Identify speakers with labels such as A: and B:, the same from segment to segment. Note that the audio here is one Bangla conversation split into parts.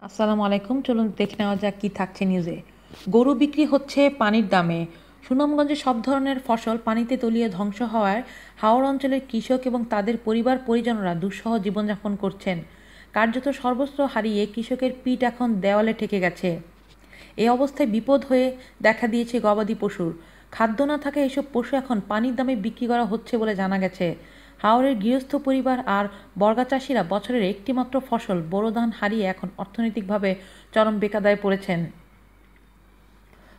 A: আসসালামু আলাইকুম। চলুন দেখে নেওয়া যাক কী থাকছে নিউজে। গরু বিক্রি হচ্ছে পানির দামে। সুনামগঞ্জে সব ধরনের ফসল পানিতে তলিয়ে ধ্বংস হওয়ায় হাওড় অঞ্চলের কৃষক এবং তাদের পরিবার পরিজনরা দুঃসহ জীবনযাপন করছেন। কার্যত সর্বস্ব হারিয়ে কৃষকের পিঠ এখন দেওয়ালে ঠেকে গেছে। এই অবস্থায় বিপদ হয়ে দেখা দিয়েছে গবাদি পশুর। খাদ্য না থাকায় এসব পশু এখন পানির দামে বিক্রি করা হচ্ছে বলে জানা গেছে। হাওরের গৃহস্থ পরিবার আর বর্গা চাষিরা বছরের একটিমাত্র ফসল বোরো ধান হারিয়ে এখন অর্থনৈতিকভাবে চরম বেকায়দায় পড়েছেন।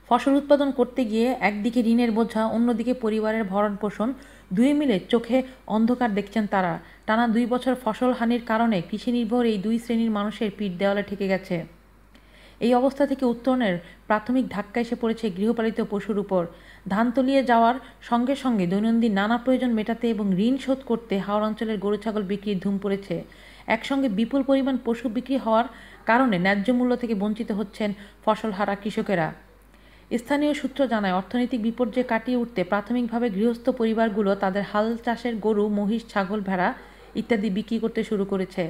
A: ফসল উৎপাদন করতে গিয়ে একদিকে ঋণের বোঝা, অন্যদিকে পরিবারের ভরণ পোষণ, দুই মিলে চোখে অন্ধকার দেখছেন তারা। টানা 2 বছর ফসল হানির কারণে কৃষিনির্ভর এই দুই শ্রেণীর মানুষের পিঠ দেওয়ালে ঠেকে গেছে। এই অবস্থা থেকে উত্তরণের প্রাথমিক ধাক্কা এসে পড়েছে গৃহপালিত পশুর উপর। ধান তলিয়ে যাওয়ার সঙ্গে সঙ্গে দৈনন্দিন নানা প্রয়োজন মেটাতে এবং ঋণ শোধ করতে হাওড় অঞ্চলের গরু ছাগল বিক্রির ধুম পড়েছে। একসঙ্গে বিপুল পরিমাণ পশু বিক্রি হওয়ার কারণে ন্যায্য মূল্য থেকে বঞ্চিত হচ্ছেন ফসলহারা কৃষকেরা। স্থানীয় সূত্র জানায়, অর্থনৈতিক বিপর্যয় কাটিয়ে উঠতে প্রাথমিকভাবে গৃহস্থ পরিবারগুলো তাদের হাল চাষের গরু, মহিষ, ছাগল, ভেড়া ইত্যাদি বিক্রি করতে শুরু করেছে।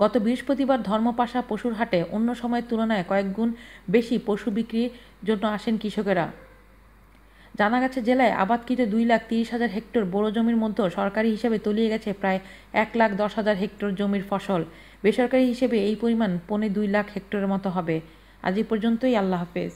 A: গত বৃহস্পতিবার ধর্মপাশা পশুর হাটে অন্য সময়ের তুলনায় কয়েকগুণ বেশি পশু বিক্রির জন্য আসেন কৃষকেরা। জানা গেছে, জেলায় আবাদকৃত 2,30,000 হেক্টর বোরো জমির মধ্যে সরকারি হিসেবে তলিয়ে গেছে প্রায় 1,10,000 হেক্টর জমির ফসল। বেসরকারি হিসেবে এই পরিমাণ 1.25 লাখ হেক্টরের মতো হবে। আজ এই পর্যন্তই। আল্লাহ হাফেজ।